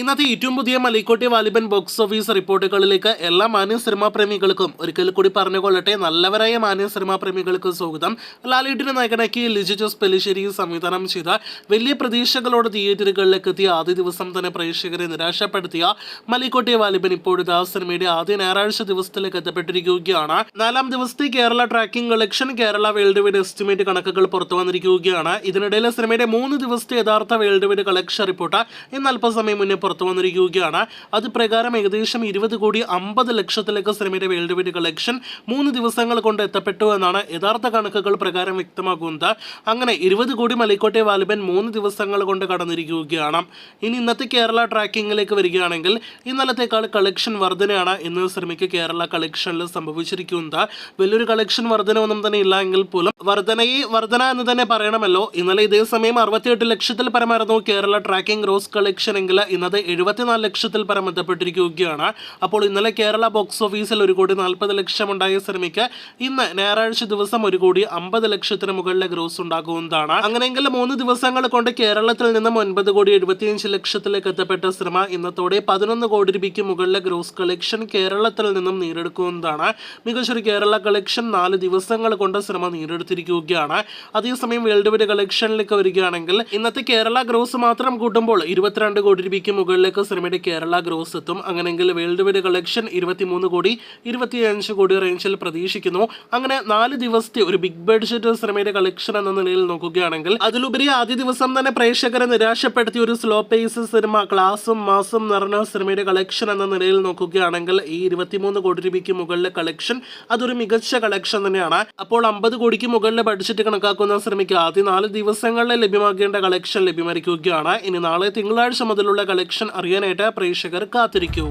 ഇന്നത്തെ ഏറ്റവും പുതിയ മലൈക്കോട്ടെ വാലിബൻ ബോക്സ് ഓഫീസ് റിപ്പോർട്ടുകളിലേക്ക് എല്ലാ മാന്യ സിനിമാ പ്രേമികൾക്കും ഒരിക്കൽ കൂടി പറഞ്ഞുകൊള്ളട്ടെ. നല്ലവരായ മാന്യ സിനിമാ പ്രേമികൾക്ക് സ്വാഗതം. ലാലേട്ടിനെ നായകനാക്കി ലിജോ ജോസ് പെല്ലിശ്ശേരി സംവിധാനം ചെയ്ത വലിയ പ്രതീക്ഷകളോട് തിയേറ്ററുകളിലേക്ക് എത്തിയ ആദ്യ ദിവസം തന്നെ പ്രേക്ഷകരെ നിരാശപ്പെടുത്തിയ മലൈക്കോട്ടെ വാലിബൻ ഇപ്പോഴത്തെ ആ സിനിമയുടെ ആദ്യ ഞായറാഴ്ച ദിവസത്തിലേക്ക് എത്തപ്പെട്ടിരിക്കുകയാണ്. 4-ാം ദിവസത്തെ Kerala tracking collection, Kerala world wide estimate കണക്കുകൾ പുറത്തു വന്നിരിക്കുകയാണ്. ഇതിനിടയിൽ സിനിമയുടെ 3 ദിവസത്തെ യഥാർത്ഥ വേൾഡ് വൈഡ് കളക്ഷൻ റിപ്പോർട്ട് ഇന്ന് അല്പസമയം മുന്നേ പുറത്തു വന്നിരിക്കുകയാണ്. അത് പ്രകാരം ഏകദേശം 20,50 ലക്ഷത്തിലേക്ക് സിനിമയുടെ വേൾഡ് വൈഡ് കളക്ഷൻ 3 ദിവസങ്ങൾ കൊണ്ട് എത്തപ്പെട്ടു എന്നാണ് യഥാർത്ഥ കണക്കുകൾ പ്രകാരം വ്യക്തമാക്കുന്നത്. അങ്ങനെ 20 കോടി മലൈക്കോട്ടെ വാലിബൻ 3 ദിവസങ്ങൾ കൊണ്ട് കടന്നിരിക്കുകയാണ്. ഇനി ഇന്നത്തെ കേരള ട്രാക്കിങ്ങിലേക്ക് വരികയാണെങ്കിൽ ഇന്നലത്തേക്കാൾ കളക്ഷൻ വർധനയാണ് ഇന്ന് സിനിമയ്ക്ക് കേരള കളക്ഷനിൽ സംഭവിച്ചിരിക്കുന്നത്. വലിയൊരു കളക്ഷൻ വർധനയൊന്നും തന്നെ ഇല്ല എങ്കിൽ പോലും വർധന എന്ന് തന്നെ പറയണമല്ലോ. ഇന്നലെ ഇതേ സമയം 68 ലക്ഷത്തിൽ പരമായിരുന്നു കേരള ട്രാക്കിംഗ് റോസ് കളക്ഷൻ എങ്കിൽ ഇന്നത് 74 ലക്ഷത്തിൽ പരം എത്തപ്പെട്ടിരിക്കുകയാണ്. അപ്പോൾ ഇന്നലെ കേരള ബോക്സ് ഓഫീസിൽ 1,40 ലക്ഷം ഉണ്ടായ സിനിമയ്ക്ക് ഇന്ന് ഞായറാഴ്ച ദിവസം 1,50 ലക്ഷത്തിന് മുകളിലെ ഗ്രോസ് ഉണ്ടാകുന്നതാണ്. അങ്ങനെയെങ്കിൽ 3 ദിവസങ്ങൾ കൊണ്ട് കേരളത്തിൽ നിന്നും 9,75 ലക്ഷത്തിലേക്ക് എത്തപ്പെട്ട സിനിമ ഇന്നത്തോടെ 11 കോടി രൂപയ്ക്ക് മുകളിലെ ഗ്രോസ് കളക്ഷൻ കേരളത്തിൽ നിന്നും നേടിയെടുക്കുന്നതാണ്. മികച്ചൊരു കേരള കളക്ഷൻ 4 ദിവസങ്ങൾ കൊണ്ട് സിനിമ നേടിയെടുത്തിരിക്കുകയാണ്. അതേസമയം വേൾഡ് വൈഡ് കളക്ഷനിലേക്ക് വരികയാണെങ്കിൽ ഇന്നത്തെ കേരള ഗ്രോസ് മാത്രം കൂട്ടുമ്പോൾ 22 കോടി രൂപയ്ക്ക് മുകളിലേക്ക് സിനിമയുടെ കേരള ഗ്രോസ് എത്തും. അങ്ങനെയെങ്കിൽ വേൾഡ് വൈഡ് കളക്ഷൻ 23 കോടി 25 കോടി റേഞ്ചിൽ പ്രതീക്ഷിക്കുന്നു. അങ്ങനെ 4 ദിവസത്തെ ഒരു ബിഗ് ബഡ്ജറ്റ് സിനിമയുടെ കളക്ഷൻ എന്ന നിലയിൽ നോക്കുകയാണെങ്കിൽ അതിലുപരി ആദ്യ ദിവസം തന്നെ പ്രേക്ഷകരെ നിരാശപ്പെടുത്തിയ ഒരു സ്ലോ പേസ് സിനിമ ക്ലാസും മാസും നിറഞ്ഞ സിനിമയുടെ കളക്ഷൻ എന്ന നിലയിൽ നോക്കുകയാണെങ്കിൽ ഈ 23 കോടി രൂപയ്ക്ക് മുകളിലെ കളക്ഷൻ അതൊരു മികച്ച കളക്ഷൻ തന്നെയാണ്. അപ്പോൾ 50 കോടിക്ക് മുകളിലെ ബഡ്ജറ്റ് കണക്കാക്കുന്ന സിനിമയ്ക്ക് ആദ്യ 4 ദിവസങ്ങളിൽ ലഭ്യമാകേണ്ട കളക്ഷൻ ലഭ്യമായിരിക്കുകയാണ്. ഇനി നാളെ തിങ്കളാഴ്ച മുതലുള്ള കളക്ഷൻ അറിയാനായിട്ട് പ്രേക്ഷകർ കാത്തിരിക്കൂ.